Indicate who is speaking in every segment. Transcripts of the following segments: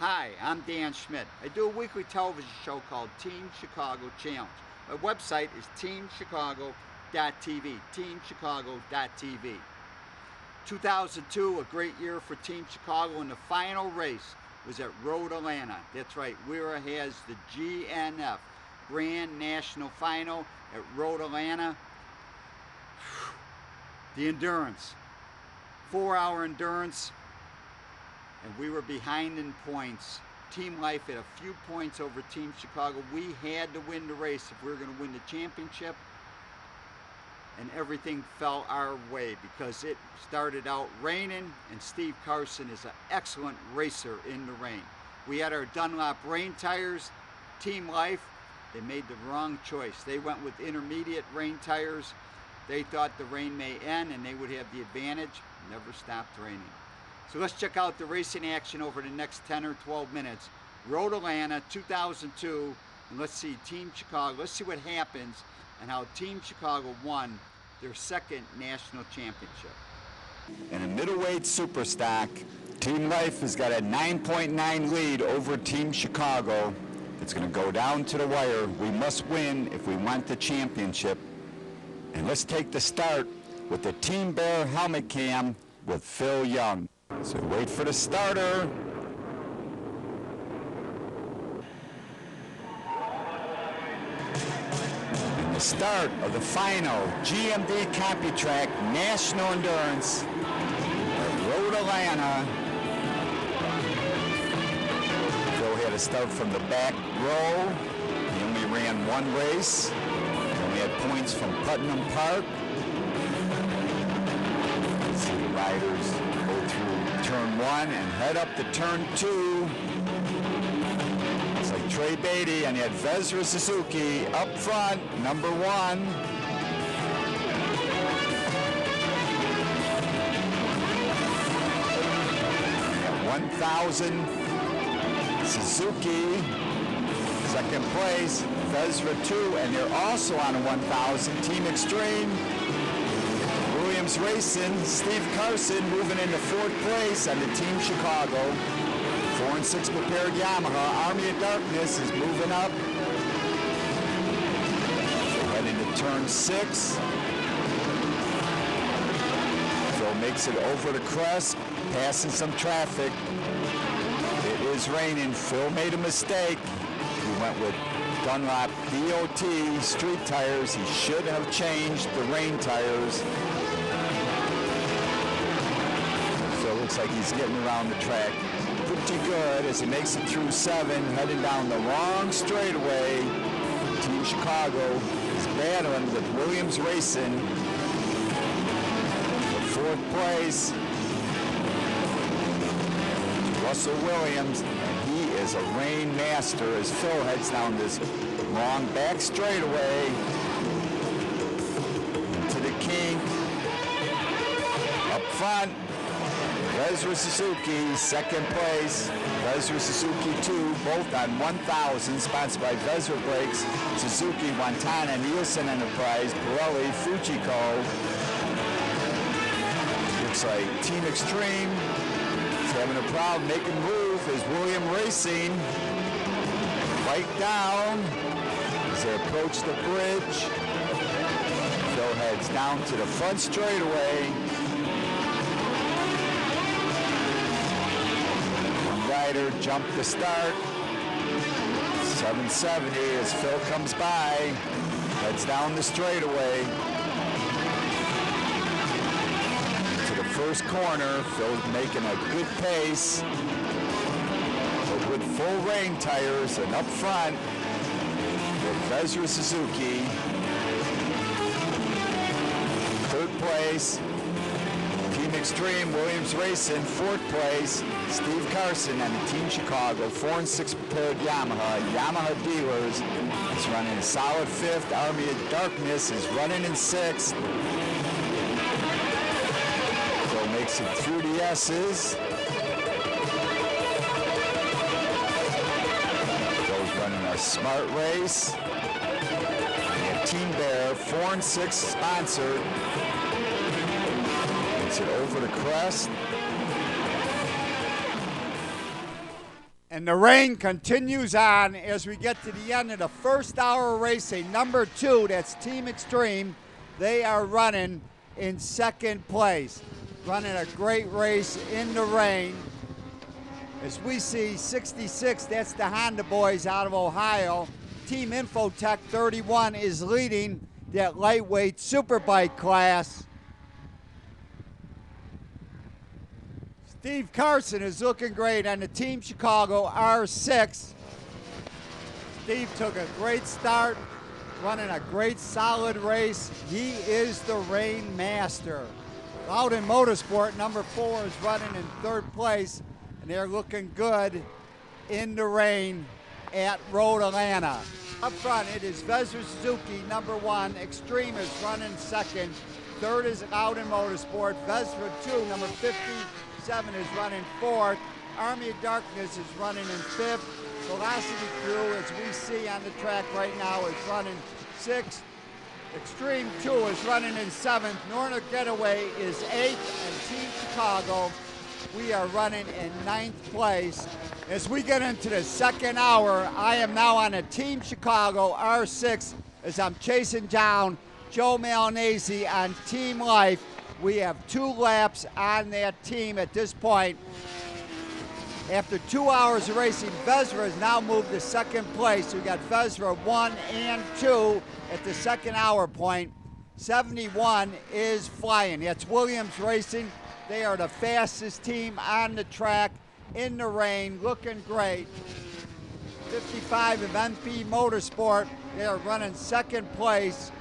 Speaker 1: Hi, I'm Dan Schmitt. I do a weekly television show called Team Chicago Challenge. My website is teamchicago.tv, teamchicago.tv. 2002, a great year for Team Chicago, and the final race was at Road Atlanta. That's right, WERA has the GNF, Grand National Final at Road Atlanta. The endurance, 4-hour endurance, and we were behind in points. Team Life had a few points over Team Chicago. We had to win the race if we were going to win the championship, and everything fell our way because it started out raining, and Steve Karson is an excellent racer in the rain. We had our Dunlop rain tires. Team Life, they made the wrong choice. They went with intermediate rain tires. They thought the rain may end and they would have the advantage. Never stopped raining. So let's check out the racing action over the next 10 or 12 minutes. Road Atlanta 2002, and let's see Team Chicago. Let's see what happens and how Team Chicago won their second national championship.
Speaker 2: In a middleweight superstock, Team Life has got a 9.9 lead over Team Chicago. It's going to go down to the wire. We must win if we want the championship. And let's take the start with the Team Bear helmet cam with Phil Young. So wait for the starter. And the start of the final GMD CompuTrack National Endurance at Road Atlanta. Phil had to start from the back row. He only ran one race. He only had points from Putnam Park. Let's see the riders go through turn 1 and head up to turn 2. It's like Trey Beatty, and he had Vezra Suzuki up front, number 1. At 1,000, Suzuki, second place, Vezra 2, and they're also on a 1,000, Team Extreme. Williams Racing, Steve Karson moving into 4th place on the Team Chicago. 4 and 6 prepared Yamaha. Army of Darkness is moving up. Heading to turn 6. Phil makes it over the crest, passing some traffic. It is raining. Phil made a mistake. He went with Dunlop DOT street tires. He should have changed the rain tires. Looks like he's getting around the track pretty good as he makes it through 7, heading down the long straightaway. Team Chicago is battling with Williams Racing for 4th place. Russell Williams, and he is a rain master as Phil heads down this long back straightaway into the kink. Up front, Vezra Suzuki, 2nd place. Vezra Suzuki 2, both on 1,000, sponsored by Vezra Brakes, Suzuki, Wantana, Nielsen Enterprise, Pirelli, Fujiko. Looks like Team Extreme is having a problem making move as William Racing. Right down as they approach the bridge. Phil heads down to the front straightaway. Rider jumped the start. 770 as Phil comes by, heads down the straightaway. To the first corner, Phil's making a good pace. But with full rain tires and up front, with Vezra Suzuki. 3rd place. Team Extreme, Williams Racing, 4th place. Steve Karson and the Team Chicago, 4 and 6 prepared Yamaha. Yamaha Dealers is running a solid 5th. Army of Darkness is running in 6th. Phil makes it through the S's. Phil's running a smart race. And Team Bear, 4 and 6 sponsored. Gets it over the crest.
Speaker 1: And the rain continues on as we get to the end of the first hour of racing. Number 2, that's Team Extreme. They are running in second place. Running a great race in the rain. As we see 66, that's the Honda boys out of Ohio. Team Infotech 31 is leading that lightweight superbike class. Steve Karson is looking great on the Team Chicago R6. Steve took a great start, running a great solid race. He is the rain master. Caudill Motorsport, number 4, is running in third place, and they're looking good in the rain at Road Atlanta. Up front, it is Vezra Suzuki, number 1. Extreme is running second. Third is Caudill Motorsport. Vezra 2, number 57, is running fourth. Army of Darkness is running in fifth. Velocity Crew, as we see on the track right now, is running sixth. Extreme 2 is running in seventh. Northern Getaway is eighth. And Team Chicago, we are running in ninth place. As we get into the second hour, I am now on a Team Chicago R6 as I'm chasing down Joe Malinese on Team Life. We have 2 laps on that team at this point. After 2 hours of racing, Vezra has now moved to second place. We got Vezra 1 and 2 at the second hour point. 71 is flying. That's Williams Racing. They are the fastest team on the track in the rain, looking great. 55 of MP Motorsport, they are running second place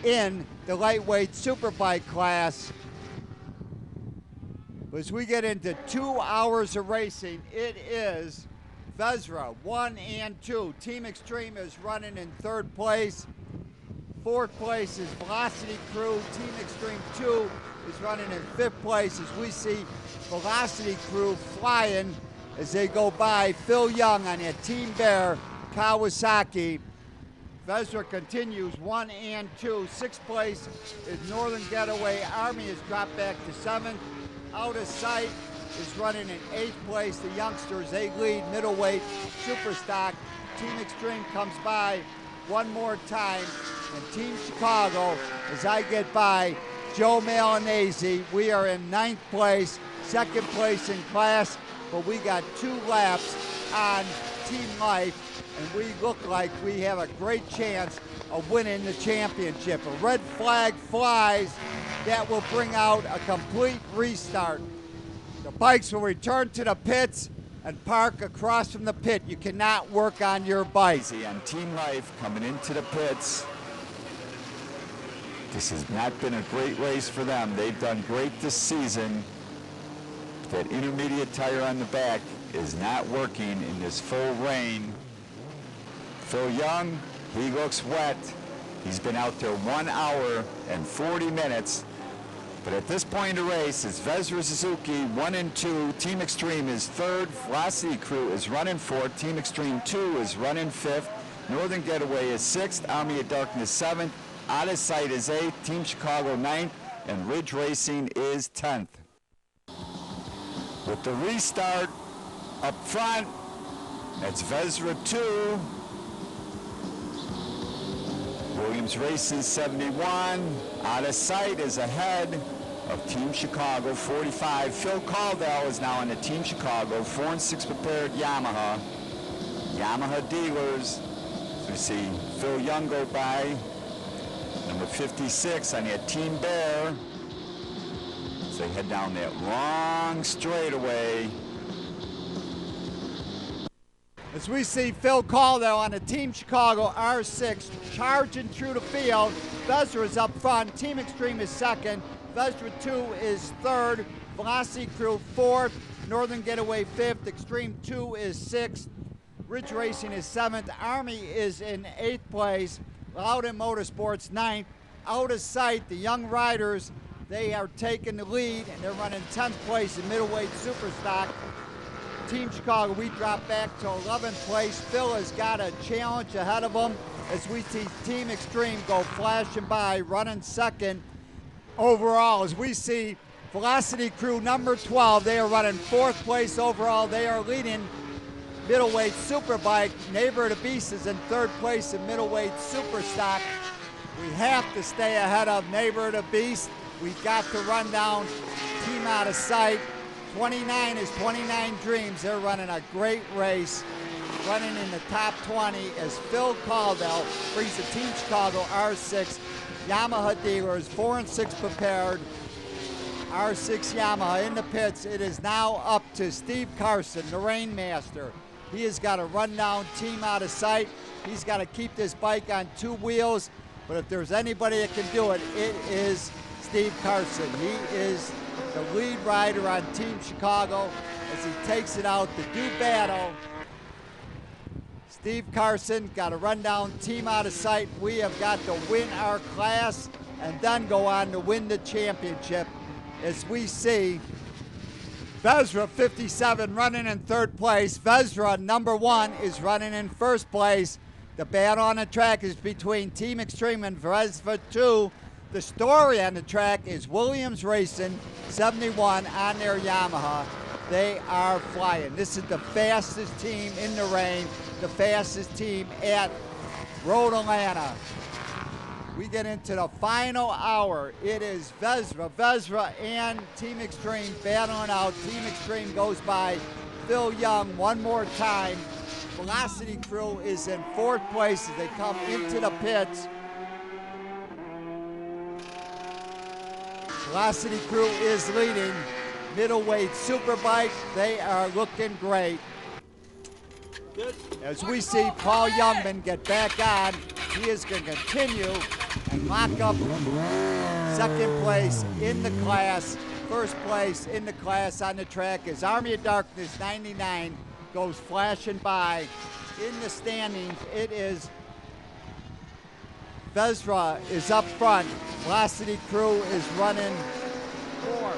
Speaker 1: in the lightweight superbike class. As we get into 2 hours of racing, it is Vezra 1 and 2. Team Extreme is running in third place. Fourth place is Velocity Crew. Team Extreme 2 is running in fifth place as we see Velocity Crew flying as they go by Phil Young on that Team Bear Kawasaki. Vezra continues 1 and 2. Sixth place is Northern Getaway. Army has dropped back to seventh. Out of Sight is running in eighth place. The youngsters, they lead Middleweight SuperStock. Team Extreme comes by one more time. And Team Chicago, as I get by Joe Malinese, we are in ninth place, second place in class, but we got 2 laps on Team Life, and we look like we have a great chance of winning the championship. A red flag flies. That will bring out a complete restart. The bikes will return to the pits and park across from the pit. You cannot work on your bike.
Speaker 2: See on Team Life coming into the pits. This has not been a great race for them. They've done great this season. That intermediate tire on the back is not working in this full rain. Phil Young, he looks wet. He's been out there 1 hour and 40 minutes. But at this point in the race, it's Vezra Suzuki 1 and 2. Team Extreme is third. Velocity Crew is running fourth. Team Extreme 2 is running fifth. Northern Getaway is sixth. Army of Darkness seventh. Out of Sight is eighth. Team Chicago ninth. And Ridge Racing is 10th. With the restart up front, that's Vezra 2. Williams Racing 71. Out of Sight is ahead of Team Chicago 45. Phil Caudill is now on the Team Chicago 4 and 6 prepared Yamaha. Yamaha dealers. So we see Phil Young go by. Number 56 on that Team Bear. So they head down that long straightaway.
Speaker 1: As we see Phil Caudill on the Team Chicago R6 charging through the field. Vezra is up front. Team Extreme is second. Vezra 2 is third. Velocity Crew fourth. Northern Getaway fifth. Extreme 2 is sixth. Ridge Racing is seventh. Army is in eighth place. Caudill Motorsports ninth. Out of Sight, the young riders, they are taking the lead, and they're running 10th place in Middleweight SuperStock. Team Chicago, we drop back to 11th place. Phil has got a challenge ahead of him as we see Team Extreme go flashing by, running second overall. As we see Velocity Crew number 12, they are running fourth place overall. They are leading Middleweight Superbike. Neighbor of the Beast is in third place in Middleweight Superstock. We have to stay ahead of Neighbor of the Beast. We've got to run down Team Out of Sight. 29 is 29 Dreams. They're running a great race. Running in the top 20 as Phil Caudill brings the Team Chicago R6 Yamaha dealers, 4 and 6 prepared. R6 Yamaha in the pits. It is now up to Steve Karson, the rain master. He has got to run down Team Out of Sight. He's got to keep this bike on 2 wheels. But if there's anybody that can do it, it is Steve Karson. He is the lead rider on Team Chicago as he takes it out to do battle. Steve Karson got to run down Team Out of Sight. We have got to win our class and then go on to win the championship. As we see Vezra 57 running in third place. Vezra number 1 is running in first place. The battle on the track is between Team Extreme and Vezra 2. The story on the track is Williams Racing 71 on their Yamaha. They are flying. This is the fastest team in the rain, the fastest team at Road Atlanta. We get into the final hour. It is Vezra and Team Extreme battling out. Team Extreme goes by Phil Young one more time. Velocity Crew is in fourth place as they come into the pits. Velocity Crew is leading. Middleweight Superbike, they are looking great. As we see Paul Youngman get back on, he is going to continue and lock up second place in the class. First place in the class on the track is Army of Darkness 99 goes flashing by. In the standings, it is Vezra is up front. Velocity Crew is running 4th.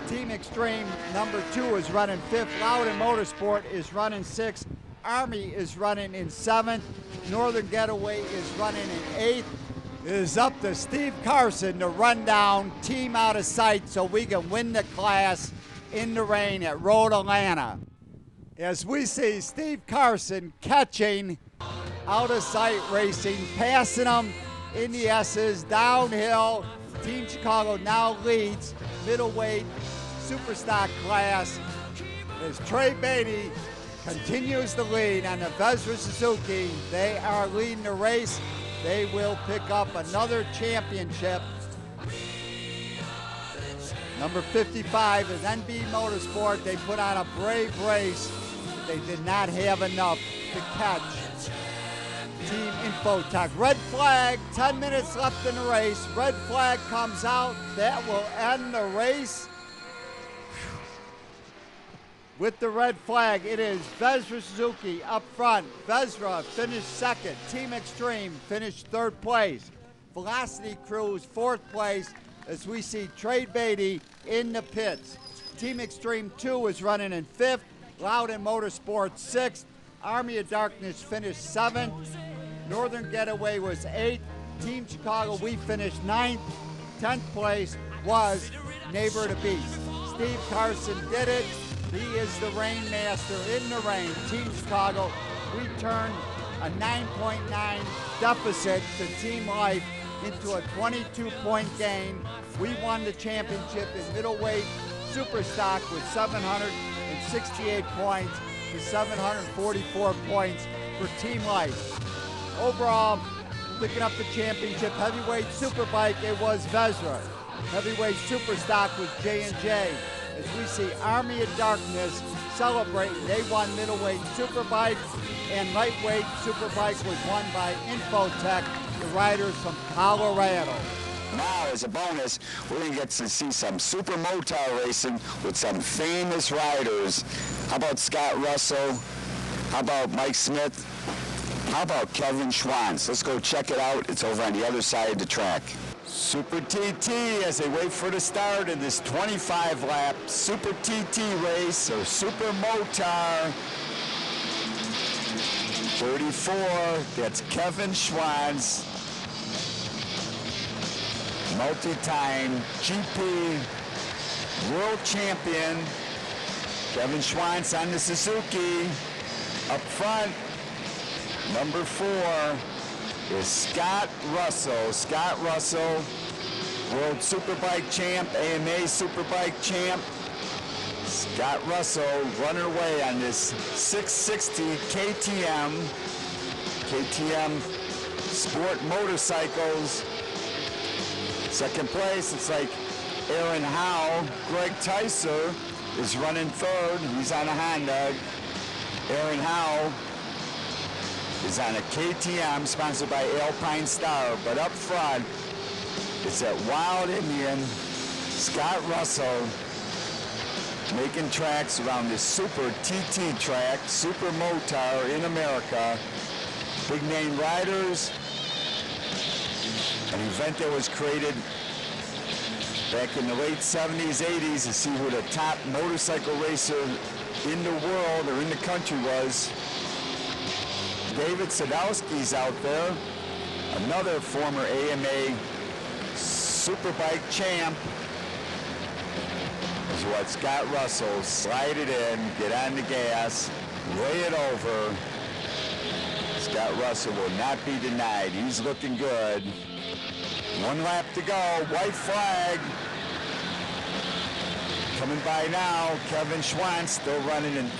Speaker 1: Team Extreme number 2 is running 5th. Loudon Motorsport is running 6th. Army is running in 7th. Northern Getaway is running in 8th. It is up to Steve Karson to run down Team Out of Sight so we can win the class in the rain at Road Atlanta. As we see Steve Karson catching Out of Sight Racing, passing them in the S's, downhill. Team Chicago now leads Middleweight Superstock Class as Trey Beatty continues the lead on the Vezra Suzuki. They are leading the race. They will pick up another championship. Number 55 is NB Motorsport. They put on a brave race, but they did not have enough to catch Team Infotech. Red flag, 10 minutes left in the race. Red flag comes out. That will end the race. With the red flag, it is Vezra Suzuki up front. Vezra finished 2nd. Team Extreme finished 3rd place. Velocity Crews 4th place as we see Trey Beatty in the pits. Team Extreme 2 is running in 5th. Loudon Motorsport 6th. Army of Darkness finished 7th. Northern Getaway was 8th. Team Chicago, we finished 9th. 10th place was Neighbor of the Beast. Steve Karson did it. He is the rain master in the rain. Team Chicago, we turned a 9.9 deficit to Team Life into a 22-point gain. We won the championship in Middleweight Superstock with 768 points to 744 points for Team Life. Overall, picking up the championship, Heavyweight Superbike, it was Vezra. Heavyweight Superstock was J&J. As we see Army of Darkness celebrating, they won Middleweight Superbike, and Lightweight Superbike was won by Infotech, the riders from Colorado.
Speaker 2: Now, as a bonus, we're going to get to see some super motar racing with some famous riders. How about Scott Russell? How about Mike Smith? How about Kevin Schwantz? Let's go check it out. It's over on the other side of the track. Super TT as they wait for the start in this 25-lap Super TT race, or Super Motar. 34, that's Kevin Schwantz, multi-time GP world champion. Kevin Schwantz on the Suzuki. Up front, number 4 is Scott Russell. Scott Russell, World Superbike champ, AMA Superbike champ. Scott Russell running away on this 660 KTM Sport Motorcycles. Second place, it's like Aaron Howe. Greg Tyser is running third. He's on a Honda. Aaron Howe is on a KTM sponsored by Alpine Star. But up front, it's that Wild Indian, Scott Russell, making tracks around this Super TT track, Super Motar in America. Big name riders. An event that was created back in the late 70s, 80s to see who the top motorcycle racer in the world or in the country was. David Sadowski's out there, another former AMA Superbike champ. Is what Scott Russell, slide it in, get on the gas, lay it over. Scott Russell will not be denied. He's looking good. 1 lap to go, white flag. Coming by now, Kevin Schwantz still running in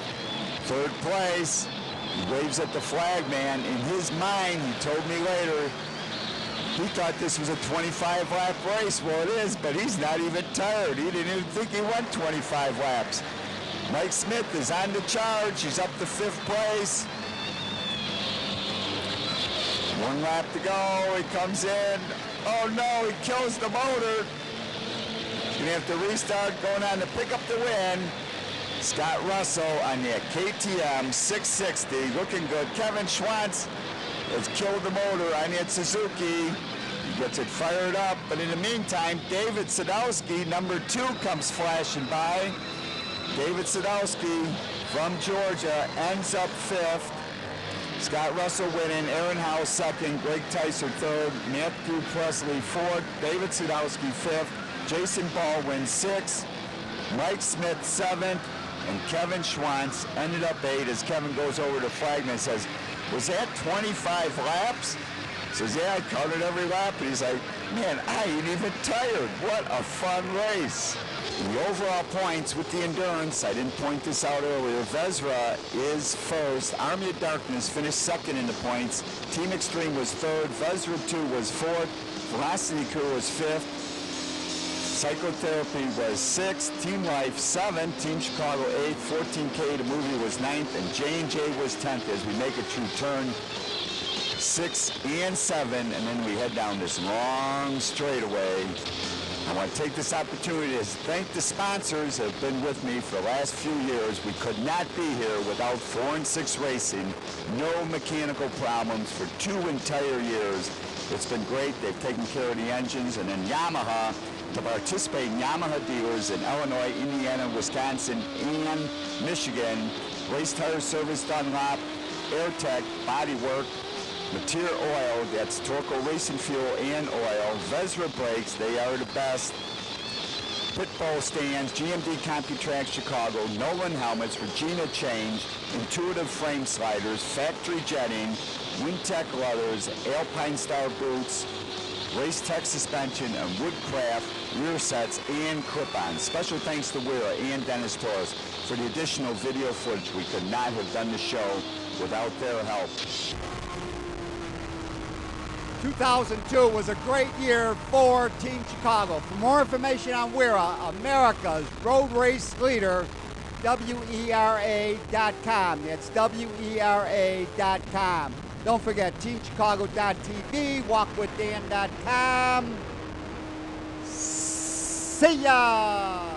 Speaker 2: 3rd place. He waves at the flag man. In his mind, he told me later, he thought this was a 25-lap race. Well, it is, but he's not even tired. He didn't even think he went 25 laps. Mike Smith is on the charge. He's up to 5th place. 1 lap to go. He comes in. Oh, no, he kills the motor. He's going to have to restart, going on to pick up the win. Scott Russell on the KTM 660, looking good. Kevin Schwantz has killed the motor on that Suzuki. He gets it fired up, but in the meantime, David Sadowski, number 2, comes flashing by. David Sadowski from Georgia ends up 5th. Scott Russell winning, Aaron Howe 2nd, Greg Tyser 3rd, Matthew Presley 4th, David Sadowski 5th, Jason Baldwin 6th, Mike Smith 7th, and Kevin Schwantz ended up 8th as Kevin goes over to flagman and says, was that 25 laps? Says, yeah, I counted every lap. And he's like, man, I ain't even tired. What a fun race. The overall points with the endurance, I didn't point this out earlier, Vezra is 1st. Army of Darkness finished 2nd in the points. Team Extreme was 3rd. Vezra 2 was 4th. Velocity Crew was 5th. Psychotherapy was 6th. Team Life 7th. Team Chicago 8th. 14K, the movie, was 9th. And J&J was 10th as we make it through turn 6 and 7. And then we head down this long straightaway. I want to take this opportunity to thank the sponsors that have been with me for the last few years. We could not be here without 4 and 6 Racing. No mechanical problems for 2 entire years. It's been great. They've taken care of the engines. And then Yamaha, to participate in Yamaha dealers in Illinois, Indiana, Wisconsin, and Michigan. Race Tire Service, Dunlop, AirTech, Bodywork, Mateer Oil, that's Torco Racing Fuel and Oil, Vezra Brakes, they are the best. Pitbull Stands, GMD CompuTrack Chicago, Nolan Helmets, Regina Change, Intuitive Frame Sliders, Factory Jetting, Wintech Leathers, Alpine Star Boots, Race Tech Suspension, and Woodcraft rear sets and clip-ons. Special thanks to WERA and Dennis Torres for the additional video footage. We could not have done the show without their help.
Speaker 1: 2002 was a great year for Team Chicago. For more information on WERA, America's road race leader, WERA.com. That's WERA.com. Don't forget, TeamChicago.tv, WalkWithDan.com. See ya!